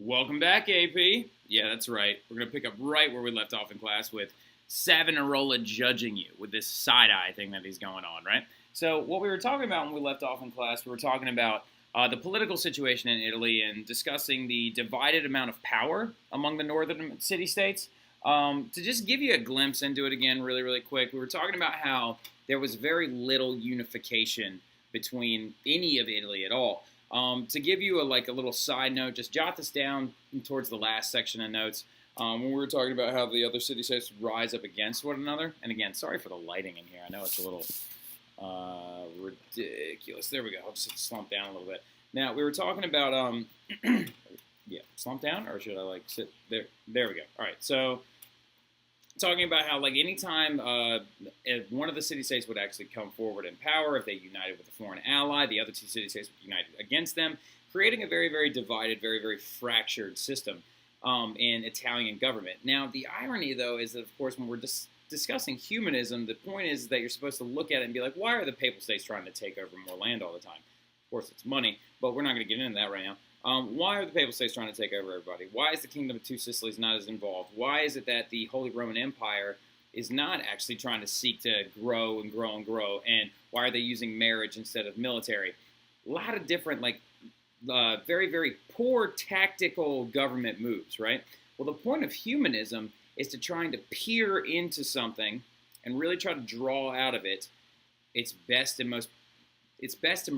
Welcome back, AP. Yeah, that's right. We're going to pick up right where we left off in class with Savonarola judging you with this side-eye thing that he's going on, right? So what we were talking about when we left off in class, we were talking about the political situation in Italy and discussing the divided amount of power among the northern city-states. To just give you a glimpse into it again really, really quick, we were talking about how there was very little unification between any of Italy at all. To give you a little side note, just jot this down towards the last section of notes. When we were talking about how the other city-states rise up against one another, and again, sorry for the lighting in here. I know it's a little ridiculous. There we go. I'll just slump down a little bit. Now, we were talking about, yeah, slump down, or should I sit there? There we go. All right, so talking about how anytime if one of the city-states would actually come forward in power, if they united with a foreign ally, the other two city-states would unite against them, creating a very, very divided, very, very fractured system in Italian government. Now, the irony, though, is that, of course, when we're discussing humanism, the point is that you're supposed to look at it and be like, why are the papal states trying to take over more land all the time? Of course, it's money, but we're not going to get into that right now. Why are the papal states trying to take over everybody? Why is the Kingdom of Two Sicilies not as involved? Why is it that the Holy Roman Empire is not actually trying to seek to grow and grow and grow? And why are they using marriage instead of military? A lot of different, very, very poor tactical government moves, right? Well, the point of humanism is to trying to peer into something and really try to draw out of it its best and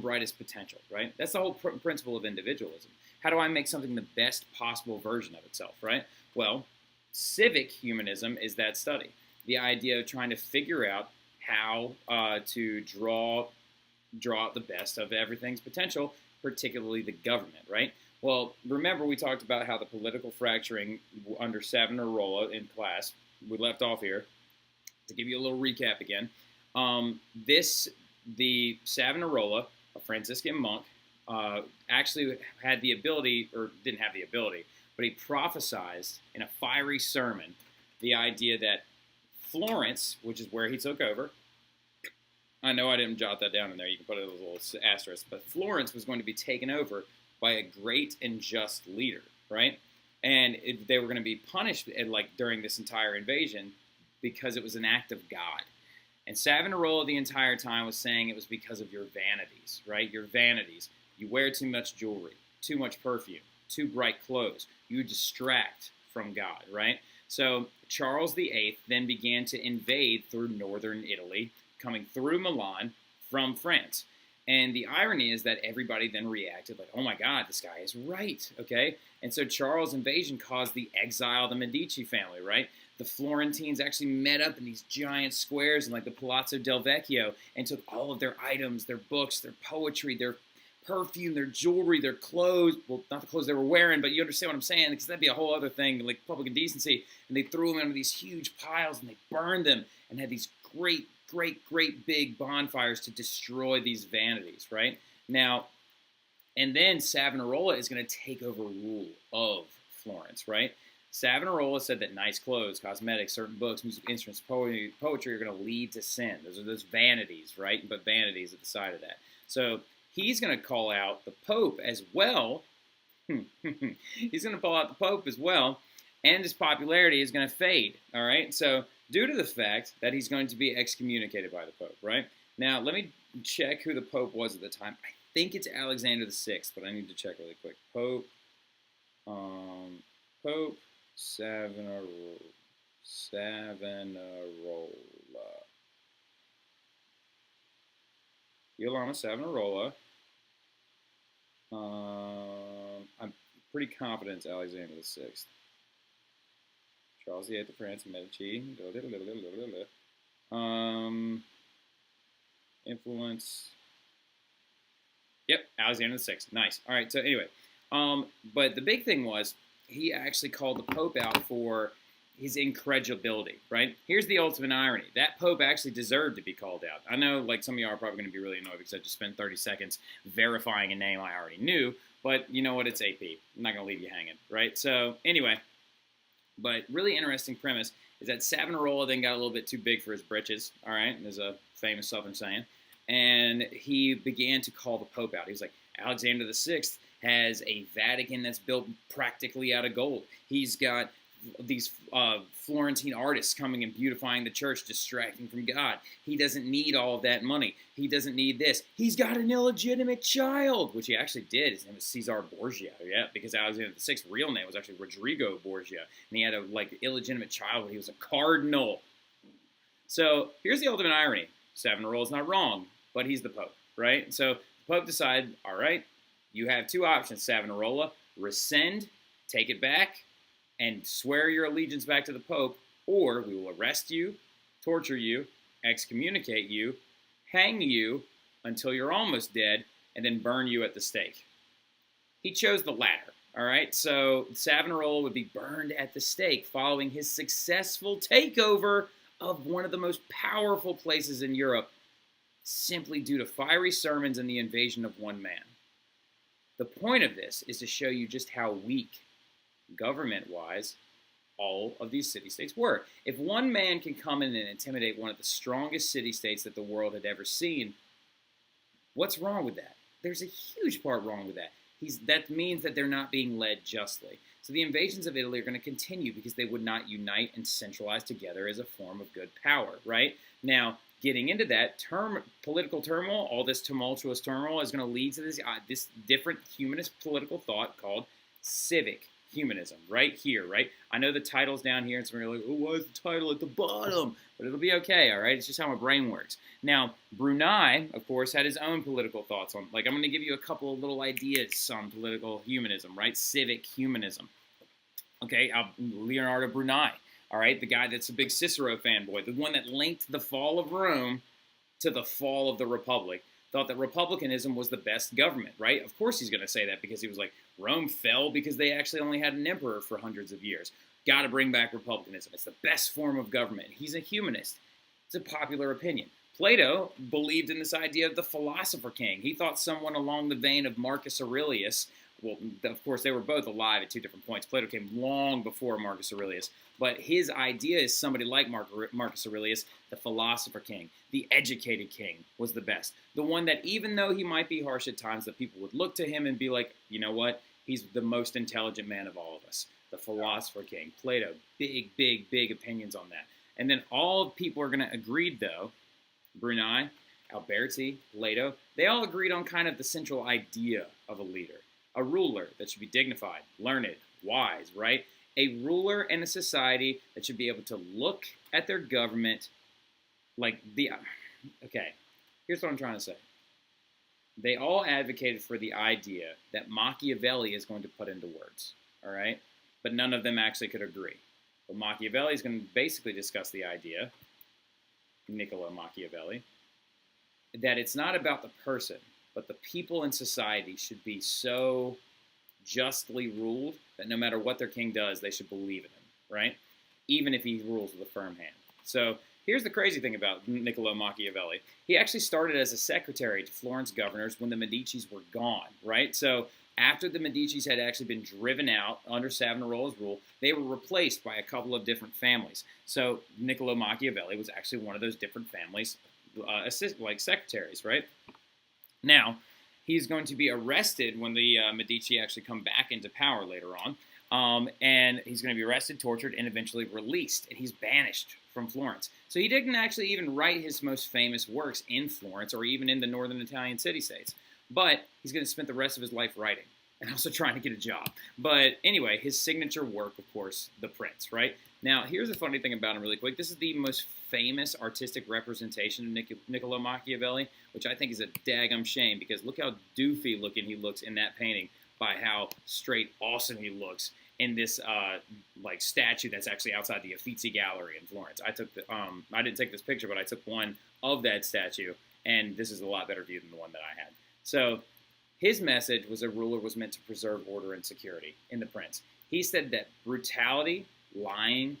brightest potential, right? That's the whole principle of individualism. How do I make something the best possible version of itself, right? Well, civic humanism is that study. The idea of trying to figure out how to draw out the best of everything's potential, particularly the government, right? Well, remember we talked about how the political fracturing under Savonarola in class, we left off here. To give you a little recap again, the Savonarola, a Franciscan monk, actually had the ability, or didn't have the ability, but he prophesied in a fiery sermon the idea that Florence, which is where he took over, I know I didn't jot that down in there, you can put it as a little asterisk, but Florence was going to be taken over by a great and just leader, right? And they were going to be punished during this entire invasion because it was an act of God. And Savonarola the entire time was saying it was because of your vanities, right? Your vanities. You wear too much jewelry, too much perfume, too bright clothes. You distract from God, right? So Charles VIII then began to invade through northern Italy, coming through Milan from France. And the irony is that everybody then reacted like, oh my God, this guy is right, okay? And so Charles' invasion caused the exile of the Medici family, right? The Florentines actually met up in these giant squares in the Palazzo del Vecchio and took all of their items, their books, their poetry, their perfume, their jewelry, their clothes. Well, not the clothes they were wearing, but you understand what I'm saying, because that'd be a whole other thing, like public indecency. And they threw them into these huge piles and they burned them and had these great big bonfires to destroy these vanities, right? Now, and then Savonarola is going to take over rule of Florence, right? Savonarola said that nice clothes, cosmetics, certain books, music instruments, poetry are going to lead to sin. Those are those vanities, right? But vanities at the side of that. So he's going to call out the Pope as well. He's going to call out the Pope as well, and his popularity is going to fade, all right? So due to the fact that he's going to be excommunicated by the Pope, right? Now, let me check who the Pope was at the time. I think it's Alexander VI, but I need to check really quick. Pope Savonarola. Giuliano Savonarola. I'm pretty confident it's Alexander VI. Charles VIII of France, Medici. Influence. Yep, Alexander VI. Nice. All right, so anyway. But the big thing was, he actually called the Pope out for his incredibility, right? Here's the ultimate irony. That Pope actually deserved to be called out. I know some of y'all are probably going to be really annoyed because I just spent 30 seconds verifying a name I already knew, but you know what? It's AP. I'm not going to leave you hanging, right? So anyway, but really interesting premise is that Savonarola then got a little bit too big for his britches, all right? There's a famous Southern saying. And he began to call the Pope out. He was like, Alexander VI has a Vatican that's built practically out of gold. He's got these Florentine artists coming and beautifying the church, distracting from God. He doesn't need all of that money. He doesn't need this. He's got an illegitimate child, which he actually did. His name was Caesar Borgia, yeah, because Alexander VI's real name was actually Rodrigo Borgia, and he had a illegitimate child when he was a cardinal. So here's the ultimate irony. Savonarola is not wrong, but he's the Pope, right? So the Pope decided, all right, you have two options, Savonarola: rescind, take it back, and swear your allegiance back to the Pope, or we will arrest you, torture you, excommunicate you, hang you until you're almost dead, and then burn you at the stake. He chose the latter, all right? So Savonarola would be burned at the stake following his successful takeover of one of the most powerful places in Europe, simply due to fiery sermons and the invasion of one man. The point of this is to show you just how weak, government-wise, all of these city-states were. If one man can come in and intimidate one of the strongest city-states that the world had ever seen, what's wrong with that? There's a huge part wrong with that. That means that they're not being led justly. So the invasions of Italy are going to continue because they would not unite and centralize together as a form of good power, right? Now, getting into that, political turmoil, all this tumultuous turmoil is going to lead to this different humanist political thought called civic humanism, right here, right? I know the title's down here, and some people are like, oh, why is the title at the bottom? But it'll be okay, all right? It's just how my brain works. Now, Brunei, of course, had his own political thoughts on, I'm going to give you a couple of little ideas on political humanism, right? Civic humanism. Okay, Leonardo Brunei, all right? The guy that's a big Cicero fanboy, the one that linked the fall of Rome to the fall of the Republic, thought that republicanism was the best government, right? Of course he's going to say that because he was like, Rome fell because they actually only had an emperor for hundreds of years. Got to bring back republicanism. It's the best form of government. He's a humanist. It's a popular opinion. Plato believed in this idea of the philosopher king. He thought someone along the vein of Marcus Aurelius. Well, of course, they were both alive at two different points. Plato came long before Marcus Aurelius. But his idea is somebody like Marcus Aurelius, the philosopher king, the educated king, was the best. The one that, even though he might be harsh at times, that people would look to him and be like, you know what? He's the most intelligent man of all of us. The philosopher king. Plato, big, big, big opinions on that. And then all people are going to agree, though, Brunei, Alberti, Plato, they all agreed on kind of the central idea of a leader. A ruler that should be dignified, learned, wise, right? A ruler in a society that should be able to look at their government okay, here's what I'm trying to say. They all advocated for the idea that Machiavelli is going to put into words, all right? But none of them actually could agree. But Machiavelli is going to basically discuss the idea, Niccol Machiavelli, that it's not about the person, but the people in society should be so justly ruled that no matter what their king does, they should believe in him, right? Even if he rules with a firm hand. So here's the crazy thing about Niccolo Machiavelli. He actually started as a secretary to Florence governors when the Medicis were gone, right? So after the Medicis had actually been driven out under Savonarola's rule, they were replaced by a couple of different families. So Niccolo Machiavelli was actually one of those different families, like secretaries, right? Now, he's going to be arrested when the Medici actually come back into power later on. And he's going to be arrested, tortured, and eventually released. And he's banished from Florence. So he didn't actually even write his most famous works in Florence or even in the northern Italian city-states. But he's going to spend the rest of his life writing and also trying to get a job. But anyway, his signature work, of course, The Prince, right? Now, here's the funny thing about him really quick. This is the most famous artistic representation of Niccolo Machiavelli, which I think is a daggum shame because look how doofy looking he looks in that painting by how straight awesome he looks in this statue that's actually outside the Uffizi Gallery in Florence. I didn't take this picture, but I took one of that statue, and this is a lot better view than the one that I had. So his message was a ruler was meant to preserve order and security in The Prince. He said that brutality, lying,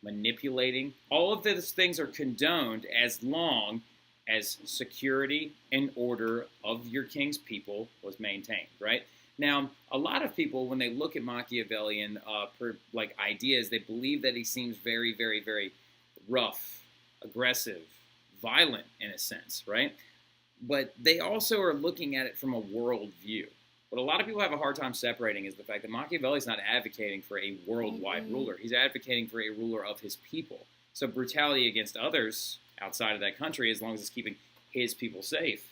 manipulating, all of those things are condoned as long as security and order of your king's people was maintained, right? Now, a lot of people, when they look at Machiavellian ideas, they believe that he seems very, very, very rough, aggressive, violent in a sense, right? But they also are looking at it from a world view. What a lot of people have a hard time separating is the fact that Machiavelli is not advocating for a worldwide ruler. He's advocating for a ruler of his people. So brutality against others outside of that country, as long as it's keeping his people safe.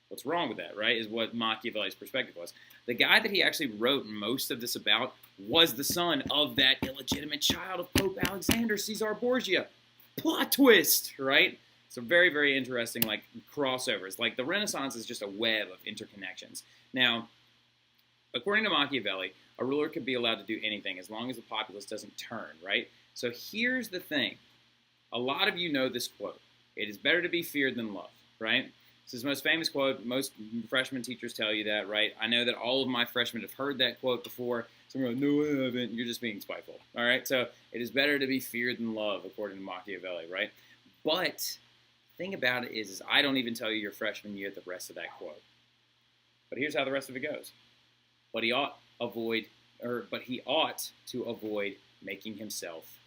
What's wrong with that, right, is what Machiavelli's perspective was. The guy that he actually wrote most of this about was the son of that illegitimate child of Pope Alexander, Caesar Borgia. Plot twist, right? So very, very interesting, like, crossovers. Like, the Renaissance is just a web of interconnections. Now, according to Machiavelli, a ruler could be allowed to do anything as long as the populace doesn't turn, right? So here's the thing. A lot of you know this quote. It is better to be feared than loved, right? This is the most famous quote. Most freshman teachers tell you that, right? I know that all of my freshmen have heard that quote before. Some are like, no, I haven't. You're just being spiteful, all right? So it is better to be feared than loved, according to Machiavelli, right? But the thing about it is I don't even tell you your freshman year the rest of that quote. But here's how the rest of it goes. But he ought to avoid making himself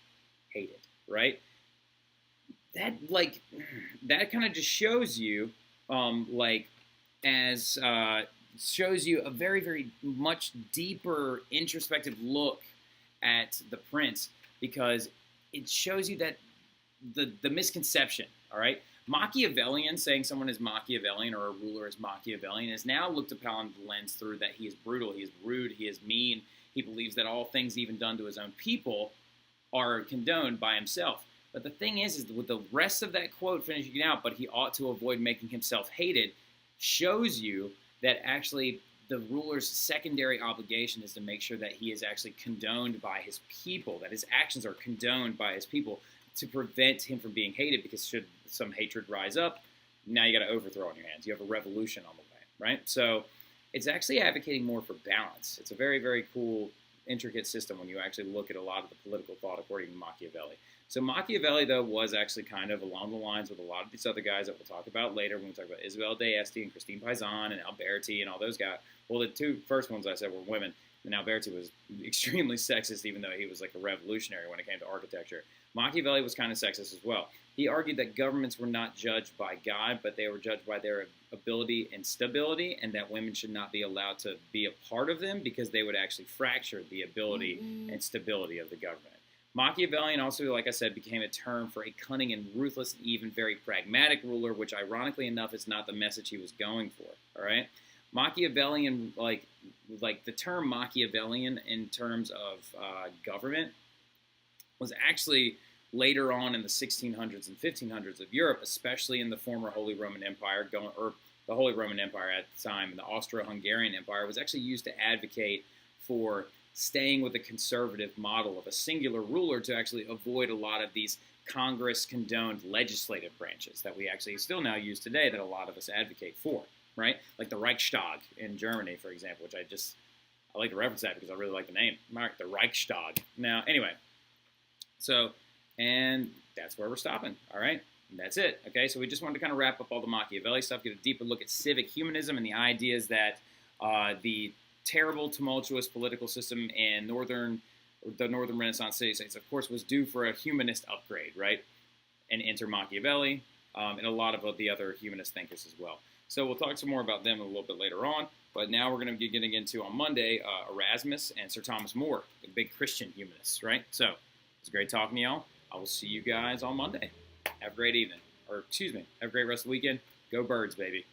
hated, right? That kind of just shows you, shows you a very, very much deeper introspective look at the prince, because it shows you that the misconception, all right? Machiavellian, saying someone is Machiavellian or a ruler is Machiavellian, is now looked upon the lens through that he is brutal, he is rude, he is mean. He believes that all things even done to his own people are condoned by himself. But the thing is with the rest of that quote finishing out, but he ought to avoid making himself hated, shows you that actually the ruler's secondary obligation is to make sure that he is actually condoned by his people, that his actions are condoned by his people, to prevent him from being hated, because should some hatred rise up, now you got an overthrow on your hands. You have a revolution on the way, right? So it's actually advocating more for balance. It's a very, very cool, intricate system when you actually look at a lot of the political thought according to Machiavelli. So Machiavelli, though, was actually kind of along the lines with a lot of these other guys that we'll talk about later when we talk about Isabel d'Este and Christine Pizan and Alberti and all those guys. Well, the two first ones I said were women, and Alberti was extremely sexist, even though he was like a revolutionary when it came to architecture. Machiavelli was kind of sexist as well. He argued that governments were not judged by God, but they were judged by their ability and stability, and that women should not be allowed to be a part of them because they would actually fracture the ability and stability of the government. Machiavellian also, like I said, became a term for a cunning and ruthless and even very pragmatic ruler, which ironically enough is not the message he was going for, all right? Machiavellian, like the term Machiavellian in terms of government was actually later on in the 1600s and 1500s of Europe, especially in the former Holy Roman Empire, the Holy Roman Empire at the time, and the Austro-Hungarian Empire, was actually used to advocate for staying with a conservative model of a singular ruler to actually avoid a lot of these Congress-condoned legislative branches that we actually still now use today that a lot of us advocate for, right? Like the Reichstag in Germany, for example, which I like to reference that because I really like the name, the Reichstag. Now, anyway, so, and that's where we're stopping, all right? And that's it, okay? So we just wanted to kind of wrap up all the Machiavelli stuff, get a deeper look at civic humanism and the ideas that the terrible, tumultuous political system in the Northern Renaissance city-states, of course, was due for a humanist upgrade, right? And enter Machiavelli and a lot of the other humanist thinkers as well. So we'll talk some more about them a little bit later on, but now we're going to be getting into, on Monday, Erasmus and Sir Thomas More, the big Christian humanists, right? So it's great talking to y'all. I will see you guys on Monday. Have a great evening. Or, excuse me, have a great rest of the weekend. Go Birds, baby.